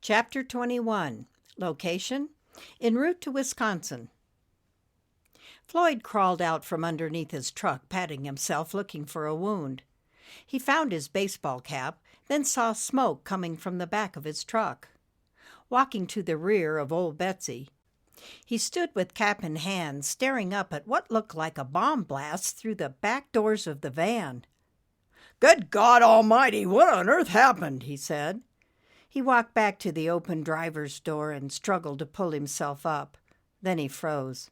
Chapter 21. Location: En route to Wisconsin. Floyd crawled out from underneath his truck, patting himself, looking for a wound. He found his baseball cap, then saw smoke coming from the back of his truck. Walking to the rear of Old Betsy, he stood with cap in hand, staring up at what looked like a bomb blast through the back doors of the van. "Good God Almighty, what on earth happened?" he said. He walked back to the open driver's door and struggled to pull himself up. Then he froze.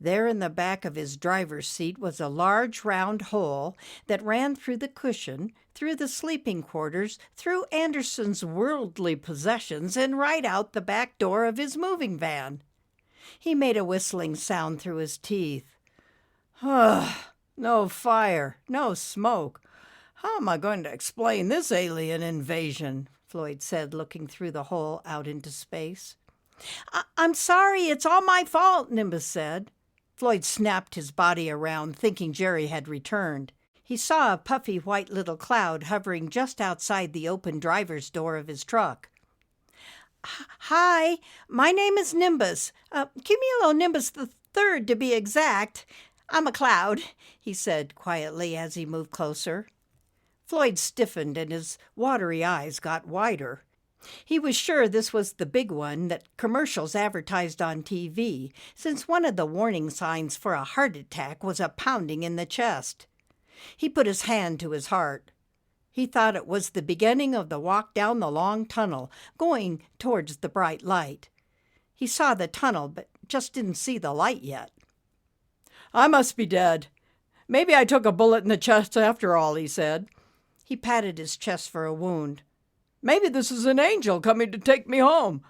There in the back of his driver's seat was a large round hole that ran through the cushion, through the sleeping quarters, through Anderson's worldly possessions, and right out the back door of his moving van. He made a whistling sound through his teeth. No fire, no smoke. How am I going to explain this alien invasion?" Floyd said, looking through the hole out into space. I'm sorry, it's all my fault," Nimbus said. Floyd snapped his body around, thinking Jerry had returned. He saw a puffy white little cloud hovering just outside the open driver's door of his truck. Hi, my name is Nimbus. Cumulonimbus the third, to be exact. I'm a cloud," he said quietly as he moved closer. Floyd stiffened and his watery eyes got wider. He was sure this was the big one that commercials advertised on TV, since one of the warning signs for a heart attack was a pounding in the chest. He put his hand to his heart. He thought it was the beginning of the walk down the long tunnel, going towards the bright light. He saw the tunnel, but just didn't see the light yet. "I must be dead. Maybe I took a bullet in the chest after all," he said. He patted his chest for a wound. "Maybe this is an angel coming to take me home.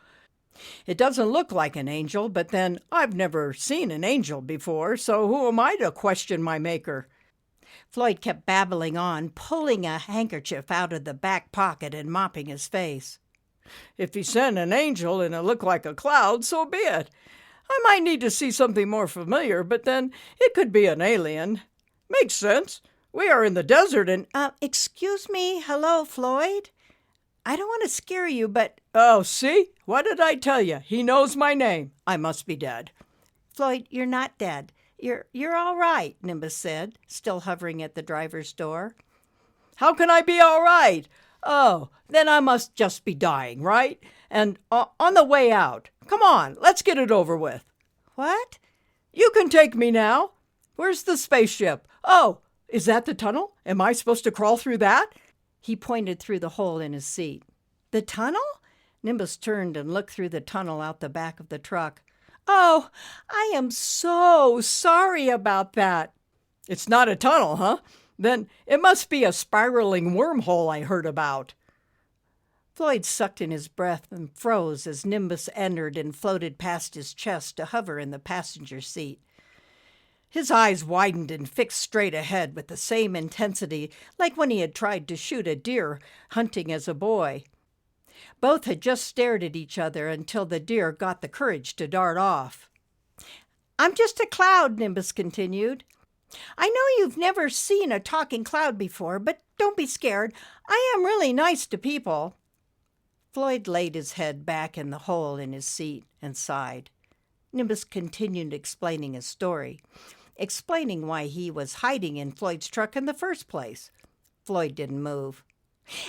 It doesn't look like an angel, but then I've never seen an angel before, so who am I to question my maker?" Floyd kept babbling on, pulling a handkerchief out of the back pocket and mopping his face. "If he sent an angel and it looked like a cloud, so be it. I might need to see something more familiar, but then it could be an alien. Makes sense. We are in the desert and—" Excuse me. Hello, Floyd. I don't want to scare you, but— "Oh, see? What did I tell you? He knows my name. I must be dead." "Floyd, you're not dead. You're all right," Nimbus said, still hovering at the driver's door. "How can I be all right? Oh, then I must just be dying, right? And on the way out. Come on, let's get it over with." "What?" "You can take me now. Where's the spaceship? Oh, is that the tunnel? Am I supposed to crawl through that?" He pointed through the hole in his seat. "The tunnel?" Nimbus turned and looked through the tunnel out the back of the truck. "Oh, I am so sorry about that." "It's not a tunnel, huh? Then it must be a spiraling wormhole I heard about." Floyd sucked in his breath and froze as Nimbus entered and floated past his chest to hover in the passenger seat. His eyes widened and fixed straight ahead with the same intensity like when he had tried to shoot a deer hunting as a boy. Both had just stared at each other until the deer got the courage to dart off. "I'm just a cloud," Nimbus continued. "I know you've never seen a talking cloud before, but don't be scared. I am really nice to people." Floyd laid his head back in the hole in his seat and sighed. Nimbus continued explaining his story, explaining why he was hiding in Floyd's truck in the first place. Floyd didn't move.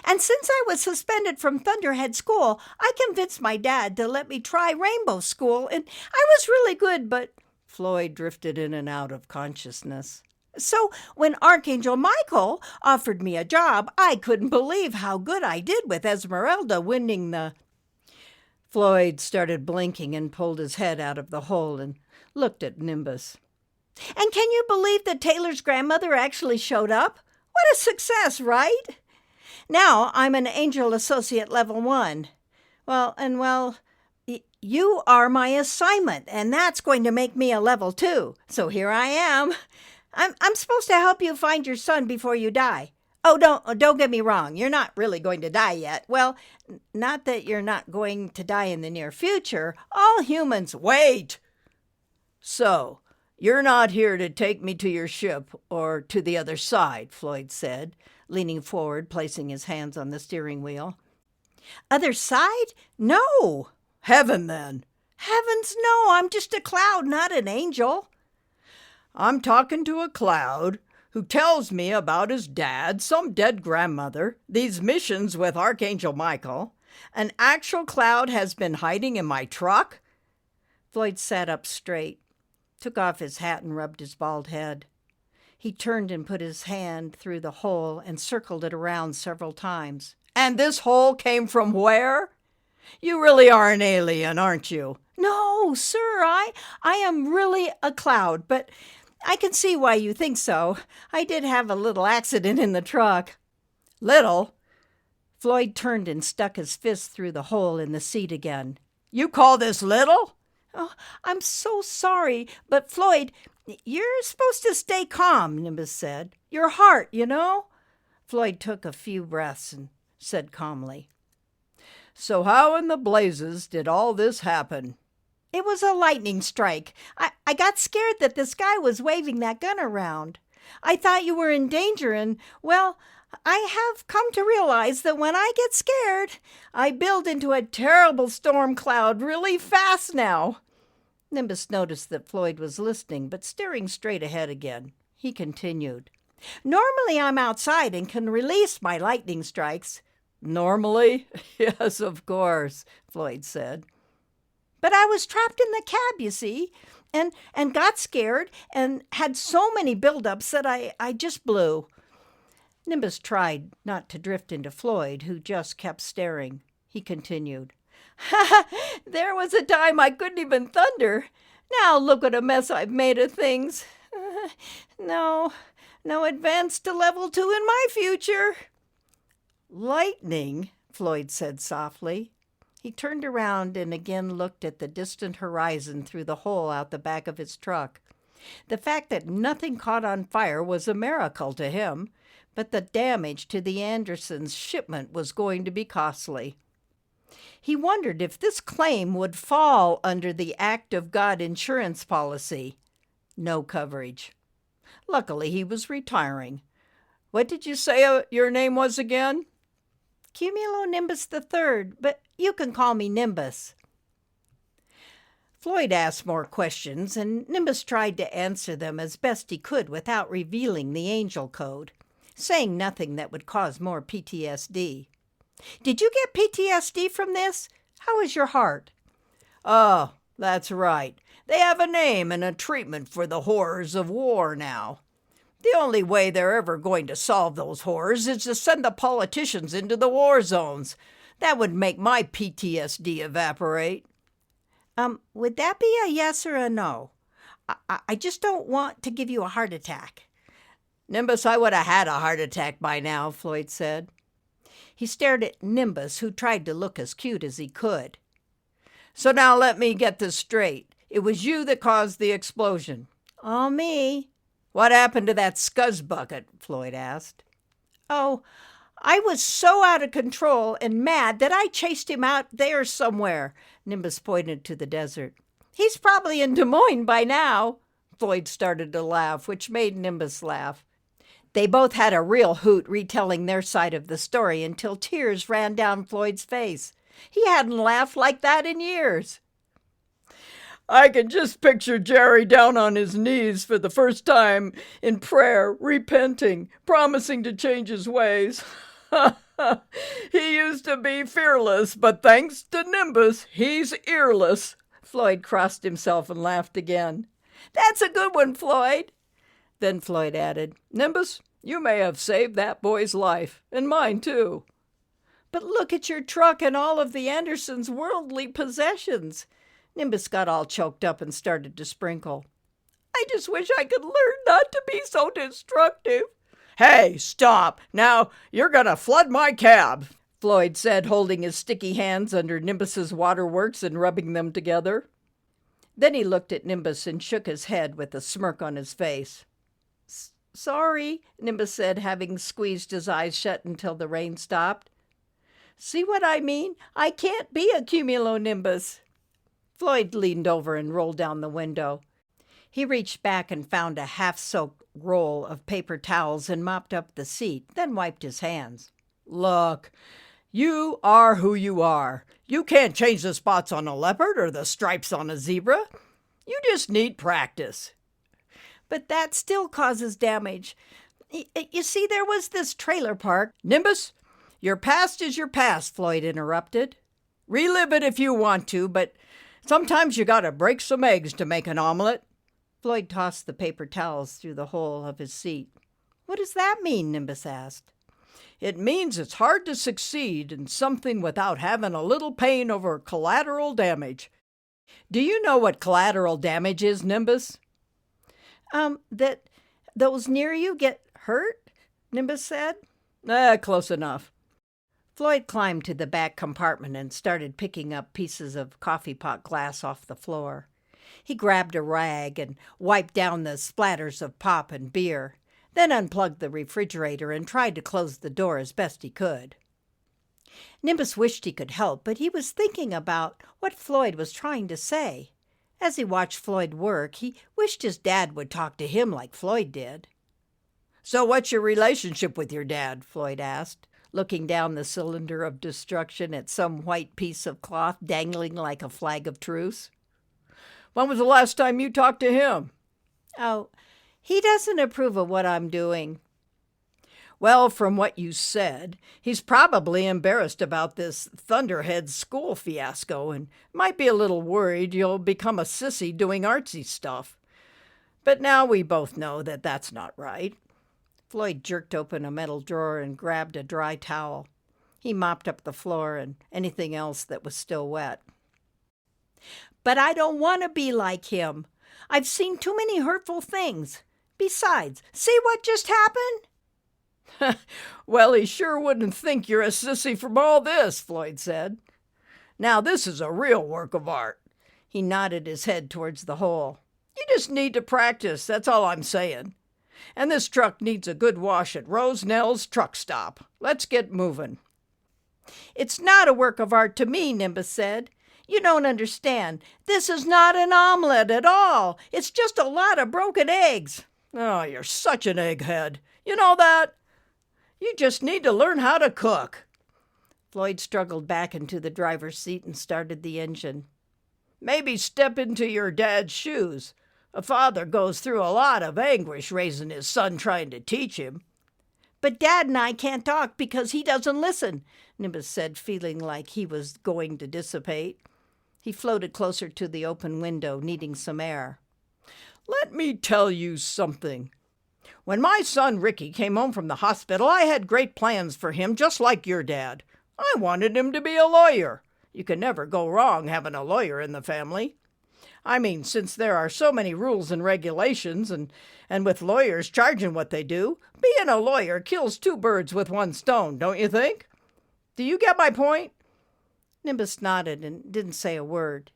"And since I was suspended from Thunderhead School, I convinced my dad to let me try Rainbow School, and I was really good, but—" Floyd drifted in and out of consciousness. "So when Archangel Michael offered me a job, I couldn't believe how good I did with Esmeralda winning the—" Floyd started blinking and pulled his head out of the hole and looked at Nimbus. "And can you believe that Taylor's grandmother actually showed up? What a success, right? Now I'm an Angel Associate Level 1. You are my assignment, and that's going to make me a Level 2. So here I am. I'm supposed to help you find your son before you die. Oh, don't get me wrong. You're not really going to die yet. Well, not that you're not going to die in the near future. All humans—" "Wait! So, you're not here to take me to your ship or to the other side," Floyd said, leaning forward, placing his hands on the steering wheel. Other side? No. Heaven, then. Heavens, no, I'm just a cloud, not an angel. I'm talking to a cloud who tells me about his dad, some dead grandmother, these missions with Archangel Michael. An actual cloud has been hiding in my truck? Floyd sat up straight, took off his hat and rubbed his bald head. He turned and put his hand through the hole and circled it around several times. And this hole came from where? You really are an alien, aren't you? No, sir, I am really a cloud, but I can see why you think so. I did have a little accident in the truck. Little? Floyd turned and stuck his fist through the hole in the seat again. You call this little? Oh, I'm so sorry, but Floyd, you're supposed to stay calm, Nimbus said. Your heart, you know. Floyd took a few breaths and said calmly, So how in the blazes did all this happen? It was a lightning strike. I got scared that this guy was waving that gun around. I thought you were in danger and, well, I have come to realize that when I get scared, I build into a terrible storm cloud really fast now. Nimbus noticed that Floyd was listening, but staring straight ahead again. He continued, Normally I'm outside and can release my lightning strikes. Normally? Yes, of course, Floyd said. But I was trapped in the cab, you see, and got scared and had so many buildups that I just blew. Nimbus tried not to drift into Floyd, who just kept staring. He continued, There was a time I couldn't even thunder. Now look what a mess I've made of things. No advance to level 2 in my future. Lightning, Floyd said softly. He turned around and again looked at the distant horizon through the hole out the back of his truck. The fact that nothing caught on fire was a miracle to him, but the damage to the Andersons' shipment was going to be costly. He wondered if this claim would fall under the Act of God insurance policy. No coverage. Luckily, he was retiring. What did you say your name was again? Cumulonimbus III, but you can call me Nimbus. Floyd asked more questions, and Nimbus tried to answer them as best he could without revealing the angel code, saying nothing that would cause more PTSD. Did you get PTSD from this? How is your heart? Oh, that's right. They have a name and a treatment for the horrors of war now. The only way they're ever going to solve those horrors is to send the politicians into the war zones. That would make my PTSD evaporate. Would that be a yes or a no? I just don't want to give you a heart attack. Nimbus, I would have had a heart attack by now, Floyd said. He stared at Nimbus, who tried to look as cute as he could. So now let me get this straight. It was you that caused the explosion. All me. What happened to that scuzz bucket? Floyd asked. Oh, I was so out of control and mad that I chased him out there somewhere. Nimbus pointed to the desert. He's probably in Des Moines by now. Floyd started to laugh, which made Nimbus laugh. They both had a real hoot retelling their side of the story until tears ran down Floyd's face. He hadn't laughed like that in years. I can just picture Jerry down on his knees for the first time in prayer, repenting, promising to change his ways. He used to be fearless, but thanks to Nimbus, he's earless. Floyd crossed himself and laughed again. That's a good one, Floyd. Then Floyd added, Nimbus, you may have saved that boy's life, and mine too. But look at your truck and all of the Andersons' worldly possessions. Nimbus got all choked up and started to sprinkle. I just wish I could learn not to be so destructive. Hey, stop. Now, you're going to flood my cab, Floyd said, holding his sticky hands under Nimbus's waterworks and rubbing them together. Then he looked at Nimbus and shook his head with a smirk on his face. Sorry, Nimbus said, having squeezed his eyes shut until the rain stopped. See what I mean? I can't be a cumulonimbus. Floyd leaned over and rolled down the window. He reached back and found a half-soaked roll of paper towels and mopped up the seat, then wiped his hands. Look, You are who you are. You can't change the spots on a leopard or the stripes on a zebra. You just need practice. But that still causes damage. You see, there was this trailer park. Nimbus, your past is your past, Floyd interrupted. Relive it if you want to, but sometimes you gotta break some eggs to make an omelet. Floyd tossed the paper towels through the hole of his seat. What does that mean? Nimbus asked. It means it's hard to succeed in something without having a little pain over collateral damage. Do you know what collateral damage is, Nimbus? That those near you get hurt? Nimbus said. Close enough. Floyd climbed to the back compartment and started picking up pieces of coffee pot glass off the floor. He grabbed a rag and wiped down the splatters of pop and beer, then unplugged the refrigerator and tried to close the door as best he could. Nimbus wished he could help, but he was thinking about what Floyd was trying to say. As he watched Floyd work, he wished his dad would talk to him like Floyd did. So what's your relationship with your dad? Floyd asked, looking down the cylinder of destruction at some white piece of cloth dangling like a flag of truce. When was the last time you talked to him? Oh, he doesn't approve of what I'm doing. Well, from what you said, he's probably embarrassed about this Thunderhead school fiasco and might be a little worried you'll become a sissy doing artsy stuff. But now we both know that that's not right. Floyd jerked open a metal drawer and grabbed a dry towel. He mopped up the floor and anything else that was still wet. But I don't want to be like him. I've seen too many hurtful things. Besides, see what just happened? Well, he sure wouldn't think you're a sissy from all this, Floyd said. Now this is a real work of art. He nodded his head towards the hole. You just need to practice, that's all I'm saying. And this truck needs a good wash at Rose Nell's truck stop. Let's get moving. It's not a work of art to me, Nimbus said. You don't understand. This is not an omelet at all. It's just a lot of broken eggs. Oh, you're such an egghead. You know that? You just need to learn how to cook. Floyd struggled back into the driver's seat and started the engine. Maybe step into your dad's shoes. A father goes through a lot of anguish raising his son trying to teach him. But Dad and I can't talk because he doesn't listen, Nimbus said, feeling like he was going to dissipate. He floated closer to the open window, needing some air. Let me tell you something. When my son Ricky came home from the hospital, I had great plans for him, just like your dad. I wanted him to be a lawyer. You can never go wrong having a lawyer in the family. I mean, since there are so many rules and regulations, and with lawyers charging what they do, being a lawyer kills two birds with one stone, don't you think? Do you get my point? Nimbus nodded and didn't say a word.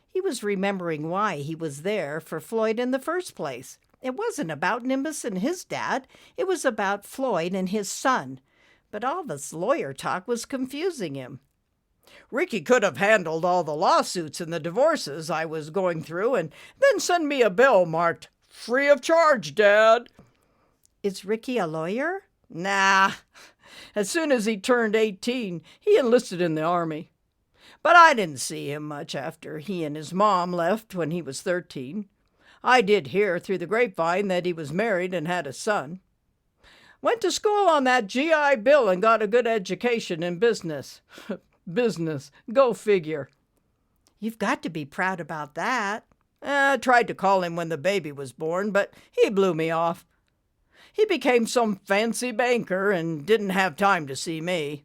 He was remembering why he was there for Floyd in the first place. It wasn't about Nimbus and his dad. It was about Floyd and his son. But all this lawyer talk was confusing him. Ricky could have handled all the lawsuits and the divorces I was going through and then send me a bill marked, "Free of charge, Dad." Is Ricky a lawyer? Nah. As soon as he turned 18, he enlisted in the Army. But I didn't see him much after he and his mom left when he was 13. I did hear through the grapevine that he was married and had a son. Went to school on that GI Bill and got a good education in business. Business. Go figure. You've got to be proud about that. I tried to call him when the baby was born, but he blew me off. He became some fancy banker and didn't have time to see me.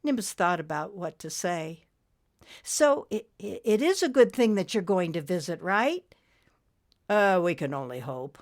Nimbus thought about what to say. So it is a good thing that you're going to visit, right? We can only hope.